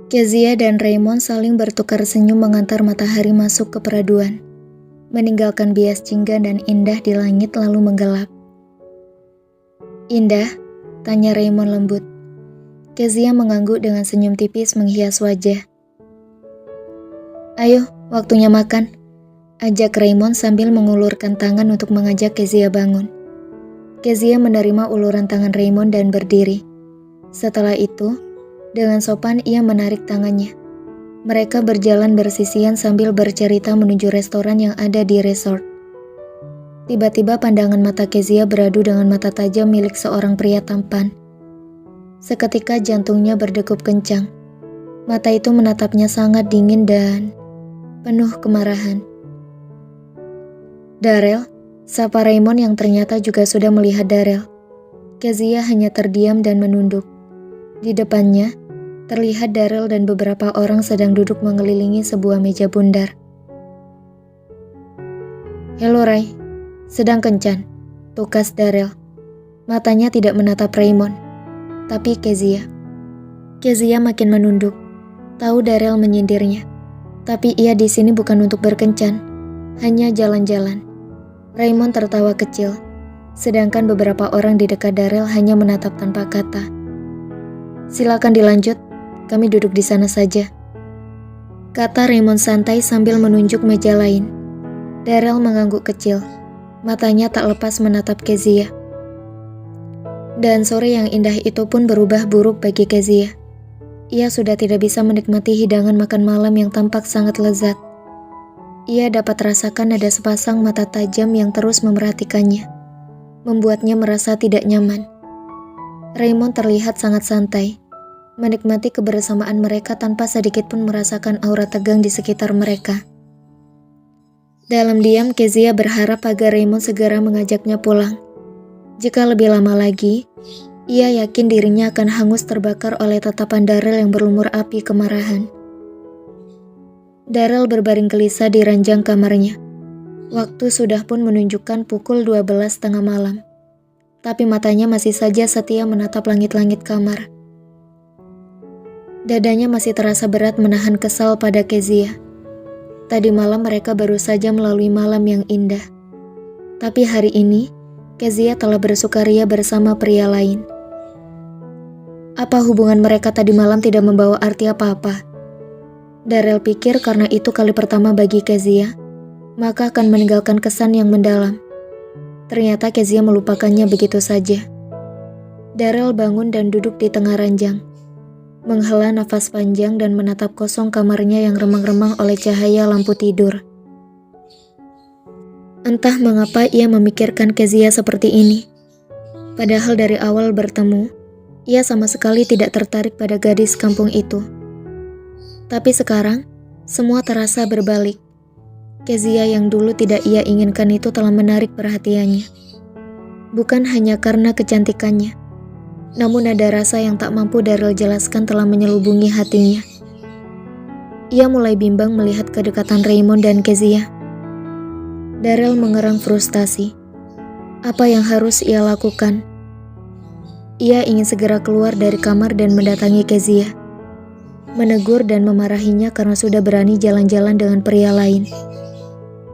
Kezia dan Raymond saling bertukar senyum mengantar matahari masuk ke peraduan, meninggalkan bias jingga dan indah di langit lalu menggelap. "Indah?" tanya Raymond lembut. Kezia mengangguk dengan senyum tipis menghias wajah. "Ayo, waktunya makan," ajak Raymond sambil mengulurkan tangan untuk mengajak Kezia bangun. Kezia menerima uluran tangan Raymond dan berdiri. Setelah itu, dengan sopan ia menarik tangannya. Mereka berjalan bersisian sambil bercerita menuju restoran yang ada di resort. Tiba-tiba pandangan mata Kezia beradu dengan mata tajam milik seorang pria tampan. Seketika jantungnya berdegup kencang. Mata itu menatapnya sangat dingin dan penuh kemarahan. "Darrell," sapa Raymond yang ternyata juga sudah melihat Darrell. Kezia hanya terdiam dan menunduk. Di depannya, terlihat Darrell dan beberapa orang sedang duduk mengelilingi sebuah meja bundar. "Halo Ray, sedang kencan?" tukas Darrell. Matanya tidak menatap Raymond, tapi Kezia. Kezia makin menunduk. Tahu Darrell menyindirnya, tapi ia di sini bukan untuk berkencan, hanya jalan-jalan. Raymond tertawa kecil, sedangkan beberapa orang di dekat Darrell hanya menatap tanpa kata. "Silakan dilanjut, kami duduk di sana saja," kata Raymond santai sambil menunjuk meja lain. Darrell mengangguk kecil, matanya tak lepas menatap Kezia. Dan sore yang indah itu pun berubah buruk bagi Kezia. Ia sudah tidak bisa menikmati hidangan makan malam yang tampak sangat lezat. Ia dapat rasakan ada sepasang mata tajam yang terus memerhatikannya, membuatnya merasa tidak nyaman. Raymond terlihat sangat santai, menikmati kebersamaan mereka tanpa sedikit pun merasakan aura tegang di sekitar mereka. Dalam diam, Kezia berharap agar Raymond segera mengajaknya pulang. Jika lebih lama lagi, ia yakin dirinya akan hangus terbakar oleh tatapan Darrell yang berlumur api kemarahan. Darrell berbaring gelisah di ranjang kamarnya. Waktu sudah pun menunjukkan pukul 12:30 malam. Tapi matanya masih saja setia menatap langit-langit kamar. Dadanya masih terasa berat menahan kesal pada Kezia. Tadi malam mereka baru saja melalui malam yang indah. Tapi hari ini, Kezia telah bersukaria bersama pria lain. Apa hubungan mereka tadi malam tidak membawa arti apa-apa? Darrell pikir karena itu kali pertama bagi Kezia, maka akan meninggalkan kesan yang mendalam. Ternyata Kezia melupakannya begitu saja. Darrell bangun dan duduk di tengah ranjang, menghela nafas panjang dan menatap kosong kamarnya yang remang-remang oleh cahaya lampu tidur. Entah mengapa ia memikirkan Kezia seperti ini. Padahal dari awal bertemu, ia sama sekali tidak tertarik pada gadis kampung itu. Tapi sekarang, semua terasa berbalik. Kezia yang dulu tidak ia inginkan itu telah menarik perhatiannya. Bukan hanya karena kecantikannya, namun ada rasa yang tak mampu Darrell jelaskan telah menyelubungi hatinya. Ia mulai bimbang melihat kedekatan Raymond dan Kezia. Darrell mengerang frustasi. Apa yang harus ia lakukan? Ia ingin segera keluar dari kamar dan mendatangi Kezia, menegur dan memarahinya karena sudah berani jalan-jalan dengan pria lain.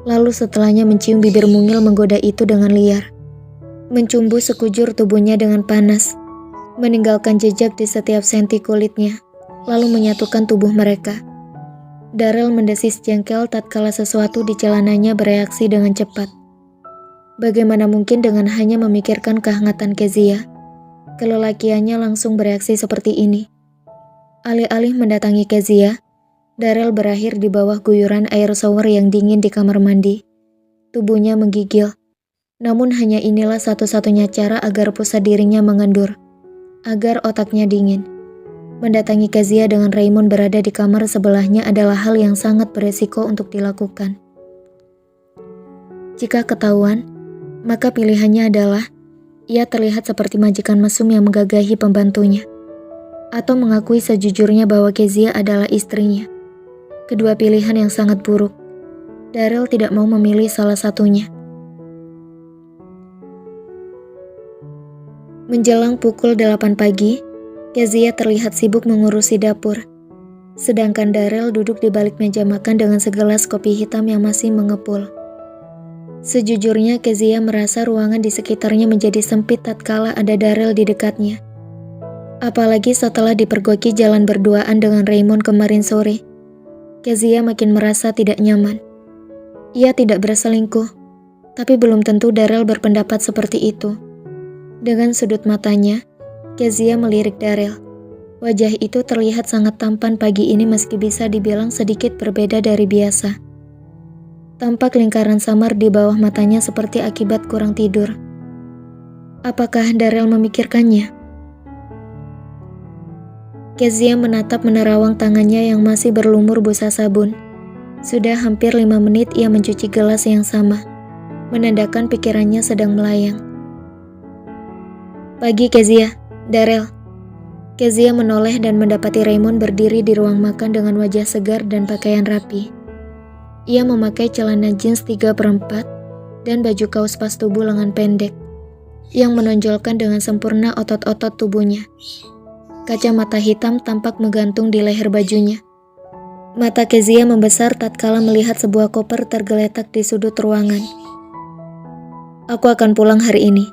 Lalu setelahnya mencium bibir mungil menggoda itu dengan liar, mencumbu sekujur tubuhnya dengan panas, meninggalkan jejak di setiap senti kulitnya, lalu menyatukan tubuh mereka. Darrell mendesis jengkel tatkala sesuatu di celananya bereaksi dengan cepat. Bagaimana mungkin dengan hanya memikirkan kehangatan Kezia, kelelakiannya langsung bereaksi seperti ini. Alih-alih mendatangi Kezia, Darrell berakhir di bawah guyuran air shower yang dingin di kamar mandi. Tubuhnya menggigil, namun hanya inilah satu-satunya cara agar pusat dirinya mengendur, agar otaknya dingin. Mendatangi Kezia dengan Raymond berada di kamar sebelahnya adalah hal yang sangat beresiko untuk dilakukan. Jika ketahuan, maka pilihannya adalah ia terlihat seperti majikan mesum yang menggagahi pembantunya, atau mengakui sejujurnya bahwa Kezia adalah istrinya. Kedua pilihan yang sangat buruk. Darrell tidak mau memilih salah satunya. Menjelang pukul 8 pagi, Kezia terlihat sibuk mengurusi dapur. Sedangkan Darrell duduk di balik meja makan dengan segelas kopi hitam yang masih mengepul. Sejujurnya Kezia merasa ruangan di sekitarnya menjadi sempit tatkala ada Darrell di dekatnya. Apalagi setelah dipergoki jalan berduaan dengan Raymond kemarin sore. Kezia makin merasa tidak nyaman. Ia tidak berselingkuh, tapi belum tentu Darrell berpendapat seperti itu. Dengan sudut matanya, Kezia melirik Darrell. Wajah itu terlihat sangat tampan pagi ini meski bisa dibilang sedikit berbeda dari biasa. Tampak lingkaran samar di bawah matanya seperti akibat kurang tidur. Apakah Darrell memikirkannya? Kezia menatap menerawang tangannya yang masih berlumur busa sabun. Sudah hampir 5 menit ia mencuci gelas yang sama, menandakan pikirannya sedang melayang. Pagi Kezia, Darrell. Kezia menoleh dan mendapati Raymond berdiri di ruang makan dengan wajah segar dan pakaian rapi. Ia memakai celana jeans 3/4 dan baju kaos pas tubuh lengan pendek, yang menonjolkan dengan sempurna otot-otot tubuhnya. Kacamata hitam tampak menggantung di leher bajunya. Mata Kezia membesar tatkala melihat sebuah koper tergeletak di sudut ruangan. Aku akan pulang hari ini.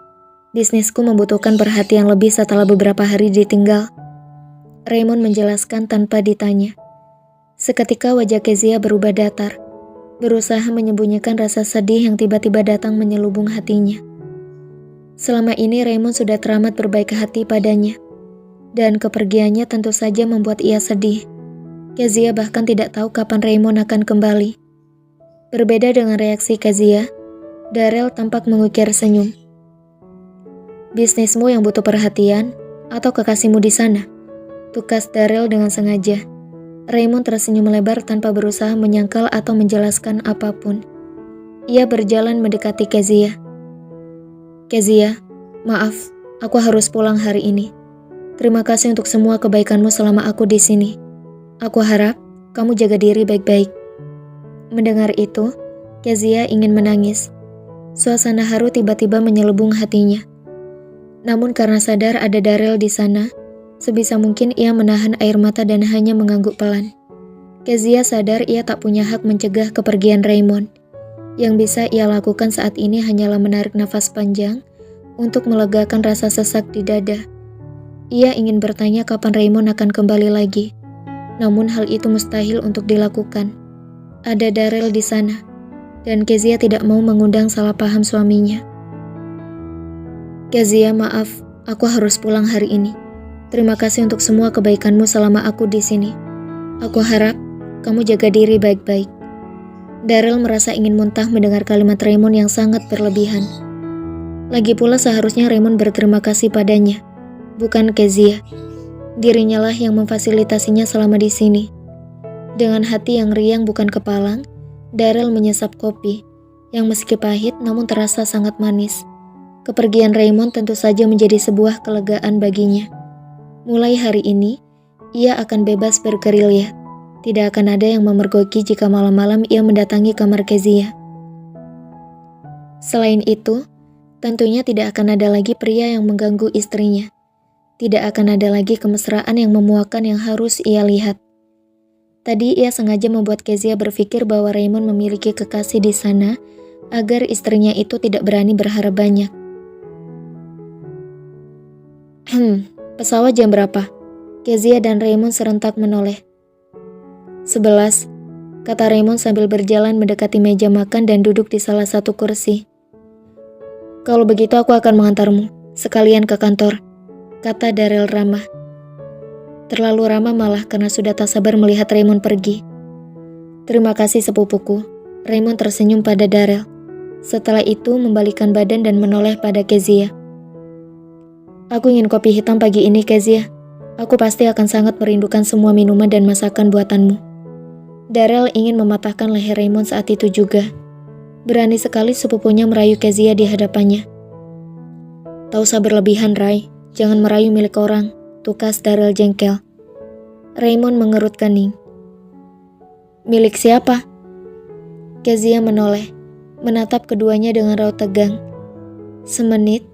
Bisnisku membutuhkan perhatian lebih setelah beberapa hari ditinggal. Raymond menjelaskan tanpa ditanya. Seketika wajah Kezia berubah datar, berusaha menyembunyikan rasa sedih yang tiba-tiba datang menyelubung hatinya. Selama ini Raymond sudah teramat berbaik hati padanya, dan kepergiannya tentu saja membuat ia sedih. Kezia bahkan tidak tahu kapan Raymond akan kembali. Berbeda dengan reaksi Kezia, Darrell tampak mengukir senyum. Bisnismu yang butuh perhatian, atau kekasihmu di sana? Tukas Darrell dengan sengaja. Raymond tersenyum lebar tanpa berusaha menyangkal atau menjelaskan apapun. Ia berjalan mendekati Kezia. Kezia, maaf, aku harus pulang hari ini. Terima kasih untuk semua kebaikanmu selama aku di sini. Aku harap kamu jaga diri baik-baik. Mendengar itu, Kezia ingin menangis. Suasana haru tiba-tiba menyelubung hatinya. Namun karena sadar ada Darrell di sana, sebisa mungkin ia menahan air mata dan hanya mengangguk pelan. Kezia sadar ia tak punya hak mencegah kepergian Raymond. Yang bisa ia lakukan saat ini hanyalah menarik nafas panjang untuk melegakan rasa sesak di dada. Ia ingin bertanya kapan Raymond akan kembali lagi. Namun hal itu mustahil untuk dilakukan. Ada Darrell di sana, dan Kezia tidak mau mengundang salah paham suaminya. Kezia, maaf, aku harus pulang hari ini. Terima kasih untuk semua kebaikanmu selama aku di sini. Aku harap kamu jaga diri baik-baik. Darrell merasa ingin muntah mendengar kalimat Raymond yang sangat berlebihan. Lagi pula seharusnya Raymond berterima kasih padanya, bukan Kezia. Dirinya lah yang memfasilitasinya selama di sini. Dengan hati yang riang bukan kepalang, Darrell menyesap kopi, yang meski pahit namun terasa sangat manis. Kepergian Raymond tentu saja menjadi sebuah kelegaan baginya. Mulai hari ini, ia akan bebas bergerilya. Tidak akan ada yang memergoki jika malam-malam ia mendatangi kamar Kezia. Selain itu, tentunya tidak akan ada lagi pria yang mengganggu istrinya. Tidak akan ada lagi kemesraan yang memuakan yang harus ia lihat. Tadi ia sengaja membuat Kezia berpikir bahwa Raymond memiliki kekasih di sana agar istrinya itu tidak berani berharap banyak. Pesawat jam berapa? Kezia dan Raymond serentak menoleh. 11, kata Raymond sambil berjalan mendekati meja makan dan duduk di salah satu kursi. Kalau begitu aku akan mengantarmu, sekalian ke kantor, kata Darrell ramah. Terlalu ramah malah karena sudah tak sabar melihat Raymond pergi. Terima kasih sepupuku, Raymond tersenyum pada Darrell. Setelah itu membalikkan badan dan menoleh pada Kezia. Aku ingin kopi hitam pagi ini, Kezia. Aku pasti akan sangat merindukan semua minuman dan masakan buatanmu. Darrell ingin mematahkan leher Raymond saat itu juga. Berani sekali sepupunya merayu Kezia di hadapannya. Tak usah berlebihan, Ray. Jangan merayu milik orang, tukas Darrell jengkel. Raymond mengerut kening. Milik siapa? Kezia menoleh, menatap keduanya dengan raut tegang. Semenit,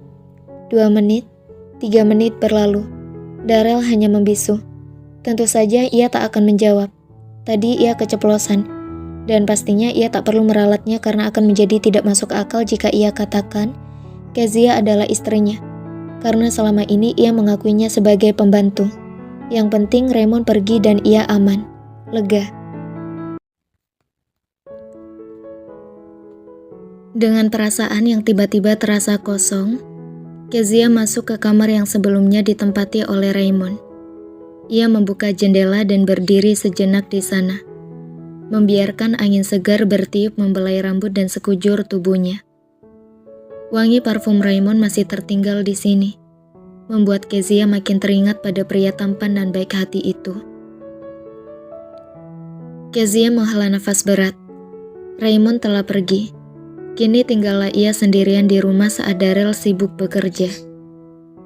2 menit, 3 menit berlalu. Darrell hanya membisu. Tentu saja ia tak akan menjawab. Tadi ia keceplosan, dan pastinya ia tak perlu meralatnya karena akan menjadi tidak masuk akal jika ia katakan Kezia adalah istrinya. Karena selama ini ia mengakuinya sebagai pembantu. Yang penting Raymond pergi dan ia aman, lega. Dengan perasaan yang tiba-tiba terasa kosong, Kezia masuk ke kamar yang sebelumnya ditempati oleh Raymond. Ia membuka jendela dan berdiri sejenak di sana, membiarkan angin segar bertiup membelai rambut dan sekujur tubuhnya. Wangi parfum Raymond masih tertinggal di sini, membuat Kezia makin teringat pada pria tampan dan baik hati itu. Kezia menghela nafas berat. Raymond telah pergi. Kini tinggallah ia sendirian di rumah saat Darrell sibuk bekerja.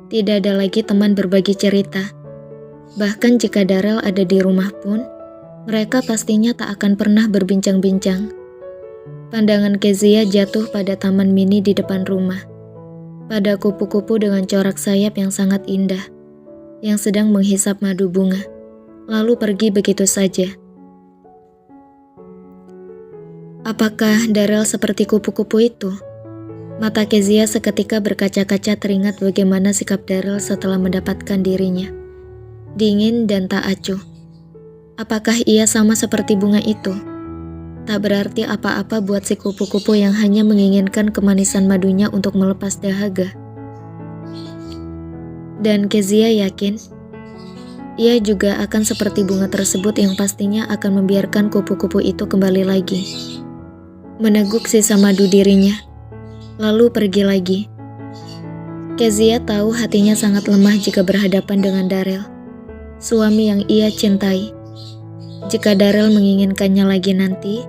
Tidak ada lagi teman berbagi cerita. Bahkan jika Darrell ada di rumah pun, mereka pastinya tak akan pernah berbincang-bincang. Pandangan Kezia jatuh pada taman mini di depan rumah, pada kupu-kupu dengan corak sayap yang sangat indah, yang sedang menghisap madu bunga, lalu pergi begitu saja. Apakah Darrell seperti kupu-kupu itu? Mata Kezia seketika berkaca-kaca teringat bagaimana sikap Darrell setelah mendapatkan dirinya. Dingin dan tak acuh. Apakah ia sama seperti bunga itu? Tak berarti apa-apa buat si kupu-kupu yang hanya menginginkan kemanisan madunya untuk melepas dahaga. Dan Kezia yakin, ia juga akan seperti bunga tersebut yang pastinya akan membiarkan kupu-kupu itu kembali lagi. Meneguk sisa madu dirinya, lalu pergi lagi. Kezia tahu hatinya sangat lemah jika berhadapan dengan Darrell, suami yang ia cintai. Jika Darrell menginginkannya lagi nanti,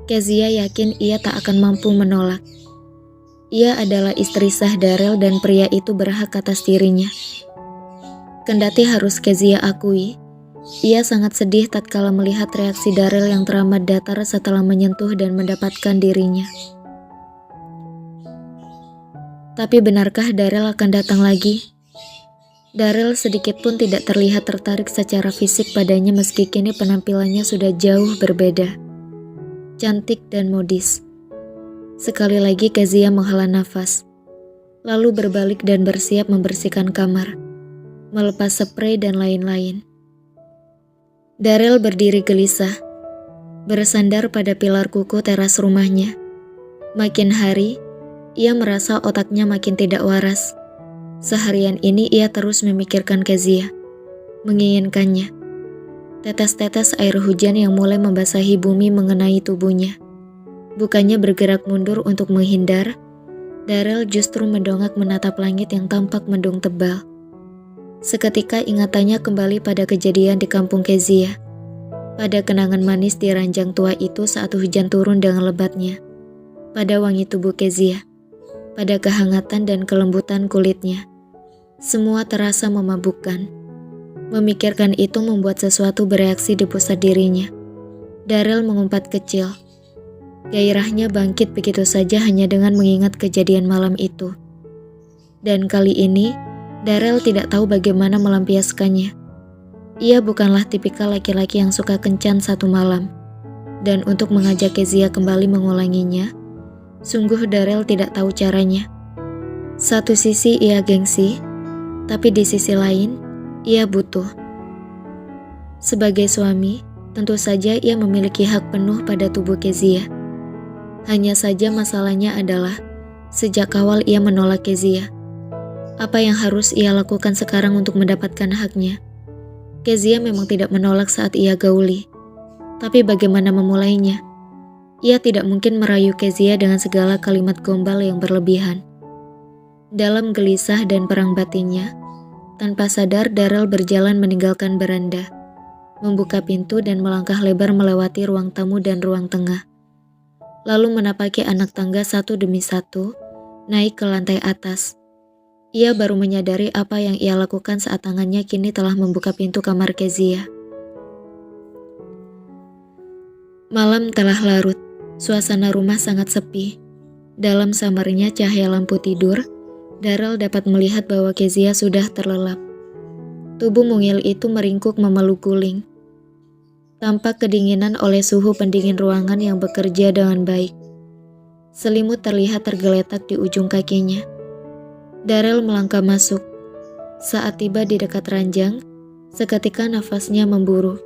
Kezia yakin ia tak akan mampu menolak. Ia adalah istri sah Darrell dan pria itu berhak atas dirinya. Kendati harus Kezia akui, ia sangat sedih tatkala melihat reaksi Darrell yang teramat datar setelah menyentuh dan mendapatkan dirinya. Tapi benarkah Darrell akan datang lagi? Darrell sedikit pun tidak terlihat tertarik secara fisik padanya meski kini penampilannya sudah jauh berbeda. Cantik dan modis. Sekali lagi Kezia menghela nafas, lalu berbalik dan bersiap membersihkan kamar, melepas spray dan lain-lain. Darrell berdiri gelisah, bersandar pada pilar kuku teras rumahnya. Makin hari, ia merasa otaknya makin tidak waras. Seharian ini ia terus memikirkan Kezia, menginginkannya. Tetes-tetes air hujan yang mulai membasahi bumi mengenai tubuhnya. Bukannya bergerak mundur untuk menghindar, Darrell justru mendongak menatap langit yang tampak mendung tebal. Seketika ingatannya kembali pada kejadian di kampung Kezia, pada kenangan manis di ranjang tua itu saat hujan turun dengan lebatnya, pada wangi tubuh Kezia, pada kehangatan dan kelembutan kulitnya. Semua terasa memabukkan. Memikirkan itu membuat sesuatu bereaksi di pusat dirinya. Darrell mengumpat kecil. Gairahnya bangkit begitu saja hanya dengan mengingat kejadian malam itu. Dan kali ini, Darrell tidak tahu bagaimana melampiaskannya. Ia bukanlah tipikal laki-laki yang suka kencan satu malam. Dan untuk mengajak Kezia kembali mengulanginya, sungguh Darrell tidak tahu caranya. Satu sisi ia gengsi, tapi di sisi lain, ia butuh. Sebagai suami, tentu saja ia memiliki hak penuh pada tubuh Kezia. Hanya saja masalahnya adalah, sejak awal ia menolak Kezia. Apa yang harus ia lakukan sekarang untuk mendapatkan haknya? Kezia memang tidak menolak saat ia gauli. Tapi bagaimana memulainya? Ia tidak mungkin merayu Kezia dengan segala kalimat gombal yang berlebihan. Dalam gelisah dan perang batinnya, tanpa sadar Darrell berjalan meninggalkan beranda, membuka pintu dan melangkah lebar melewati ruang tamu dan ruang tengah. Lalu menapaki anak tangga satu demi satu, naik ke lantai atas. Ia baru menyadari apa yang ia lakukan saat tangannya kini telah membuka pintu kamar Kezia. Malam telah larut, suasana rumah sangat sepi. Dalam samarnya cahaya lampu tidur, Darrell dapat melihat bahwa Kezia sudah terlelap. Tubuh mungil itu meringkuk memeluk guling. Tampak kedinginan oleh suhu pendingin ruangan yang bekerja dengan baik. Selimut terlihat tergeletak di ujung kakinya. Darrell melangkah masuk. Saat tiba di dekat ranjang, seketika nafasnya memburu.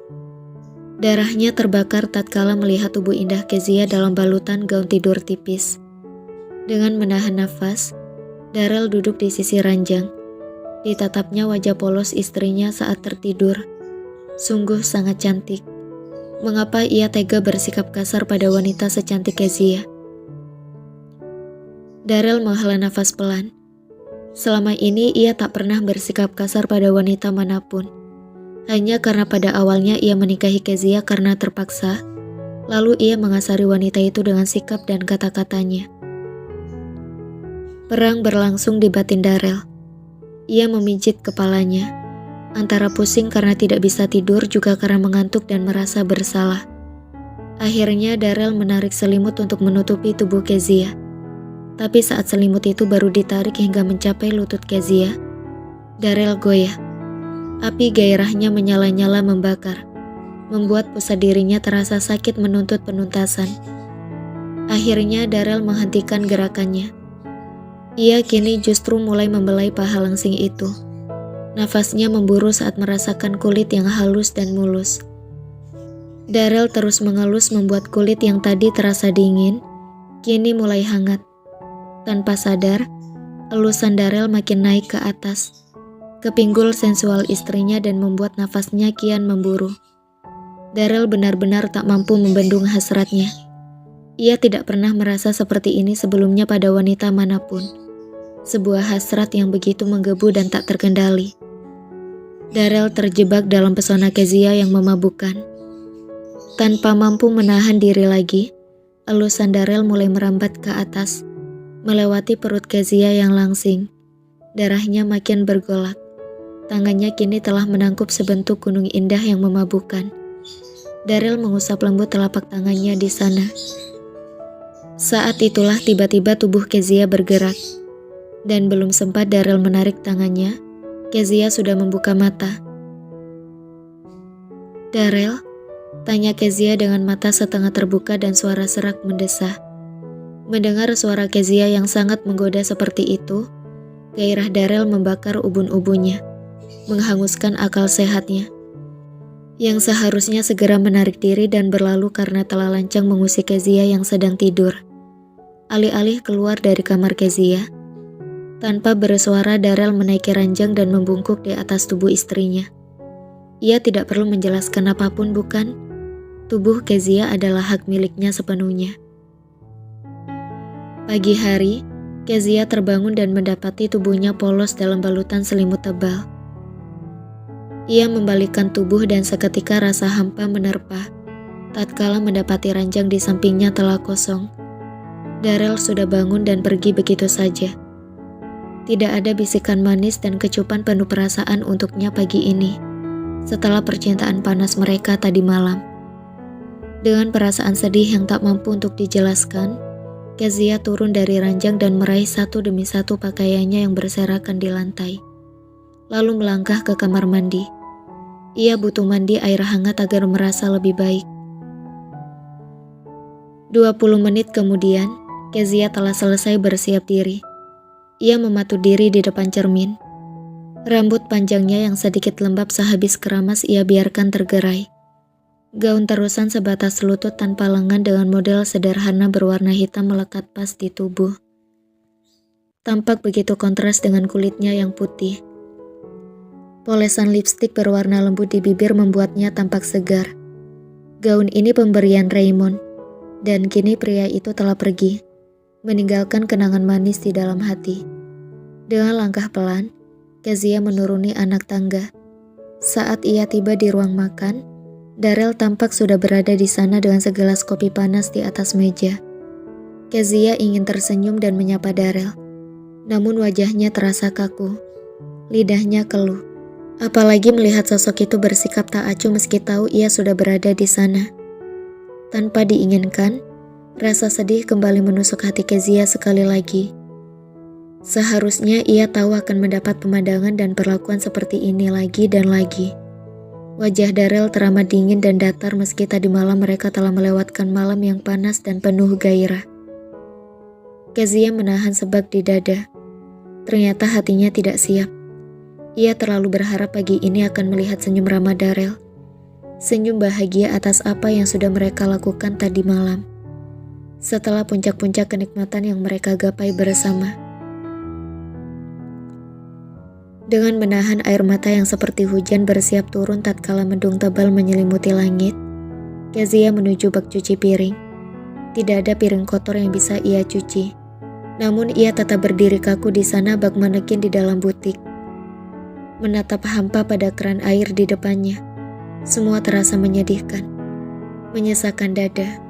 Darahnya terbakar tatkala melihat tubuh indah Kezia dalam balutan gaun tidur tipis. Dengan menahan nafas, Darrell duduk di sisi ranjang. Ditatapnya wajah polos istrinya saat tertidur. Sungguh sangat cantik. Mengapa ia tega bersikap kasar pada wanita secantik Kezia? Darrell menghela nafas pelan. Selama ini ia tak pernah bersikap kasar pada wanita manapun. Hanya karena pada awalnya ia menikahi Kezia karena terpaksa, lalu ia mengasari wanita itu dengan sikap dan kata-katanya. Perang berlangsung di batin Darrell. Ia memijit kepalanya, antara pusing karena tidak bisa tidur juga karena mengantuk dan merasa bersalah. Akhirnya Darrell menarik selimut untuk menutupi tubuh Kezia. Tapi saat selimut itu baru ditarik hingga mencapai lutut Kezia, Darrell goyah. Api gairahnya menyala-nyala membakar, membuat pusat dirinya terasa sakit menuntut penuntasan. Akhirnya Darrell menghentikan gerakannya. Ia kini justru mulai membelai paha langsing itu. Nafasnya memburu saat merasakan kulit yang halus dan mulus. Darrell terus mengelus membuat kulit yang tadi terasa dingin, kini mulai hangat. Tanpa sadar, elusan Darrell makin naik ke atas, ke pinggul sensual istrinya dan membuat nafasnya kian memburu. Darrell benar-benar tak mampu membendung hasratnya. Ia tidak pernah merasa seperti ini sebelumnya pada wanita manapun. Sebuah hasrat yang begitu menggebu dan tak terkendali. Darrell terjebak dalam pesona Kezia yang memabukkan. Tanpa mampu menahan diri lagi, elusan Darrell mulai merambat ke atas, melewati perut Kezia yang langsing. Darahnya makin bergolak. Tangannya kini telah menangkup sebentuk gunung indah yang memabukkan. Darrell mengusap lembut telapak tangannya di sana. Saat itulah tiba-tiba tubuh Kezia bergerak. Dan belum sempat Darrell menarik tangannya, Kezia sudah membuka mata. "Darrell?" tanya Kezia dengan mata setengah terbuka dan suara serak mendesah. Mendengar suara Kezia yang sangat menggoda seperti itu, gairah Darrell membakar ubun-ubunnya, menghanguskan akal sehatnya. Yang seharusnya segera menarik diri dan berlalu karena telah lancang mengusik Kezia yang sedang tidur. Alih-alih keluar dari kamar Kezia, tanpa bersuara Darrell menaiki ranjang dan membungkuk di atas tubuh istrinya. Ia tidak perlu menjelaskan apapun, bukan? Tubuh Kezia adalah hak miliknya sepenuhnya. Pagi hari, Kezia terbangun dan mendapati tubuhnya polos dalam balutan selimut tebal. Ia membalikkan tubuh dan seketika rasa hampa menerpa. Tatkala mendapati ranjang di sampingnya telah kosong. Darrell sudah bangun dan pergi begitu saja. Tidak ada bisikan manis dan kecupan penuh perasaan untuknya pagi ini, setelah percintaan panas mereka tadi malam. Dengan perasaan sedih yang tak mampu untuk dijelaskan, Kezia turun dari ranjang dan meraih satu demi satu pakaiannya yang berserakan di lantai. Lalu melangkah ke kamar mandi. Ia butuh mandi air hangat agar merasa lebih baik. 20 menit kemudian, Kezia telah selesai bersiap diri. Ia mematuk diri di depan cermin. Rambut panjangnya yang sedikit lembab sehabis keramas ia biarkan tergerai. Gaun terusan sebatas lutut tanpa lengan dengan model sederhana berwarna hitam melekat pas di tubuh. Tampak begitu kontras dengan kulitnya yang putih. Polesan lipstik berwarna lembut di bibir membuatnya tampak segar. Gaun ini pemberian Raymond, dan kini pria itu telah pergi, meninggalkan kenangan manis di dalam hati. Dengan langkah pelan, Kezia menuruni anak tangga. Saat ia tiba di ruang makan, Darrell tampak sudah berada di sana dengan segelas kopi panas di atas meja. Kezia ingin tersenyum dan menyapa Darrell, namun wajahnya terasa kaku. Lidahnya keluh, apalagi melihat sosok itu bersikap tak acuh meski tahu ia sudah berada di sana. Tanpa diinginkan, rasa sedih kembali menusuk hati Kezia sekali lagi. Seharusnya ia tahu akan mendapat pemandangan dan perlakuan seperti ini lagi dan lagi. Wajah Darel teramat dingin dan datar meski tadi malam mereka telah melewatkan malam yang panas dan penuh gairah. Kezia menahan sebag di dada. Ternyata hatinya tidak siap. Ia terlalu berharap pagi ini akan melihat senyum ramah Darel. Senyum bahagia atas apa yang sudah mereka lakukan tadi malam. Setelah puncak-puncak kenikmatan yang mereka gapai bersama. Dengan menahan air mata yang seperti hujan bersiap turun tatkala mendung tebal menyelimuti langit, Kezia menuju bak cuci piring. Tidak ada piring kotor yang bisa ia cuci. Namun ia tetap berdiri kaku di sana bak manekin di dalam butik. Menatap hampa pada keran air di depannya. Semua terasa menyedihkan, menyesakkan dada.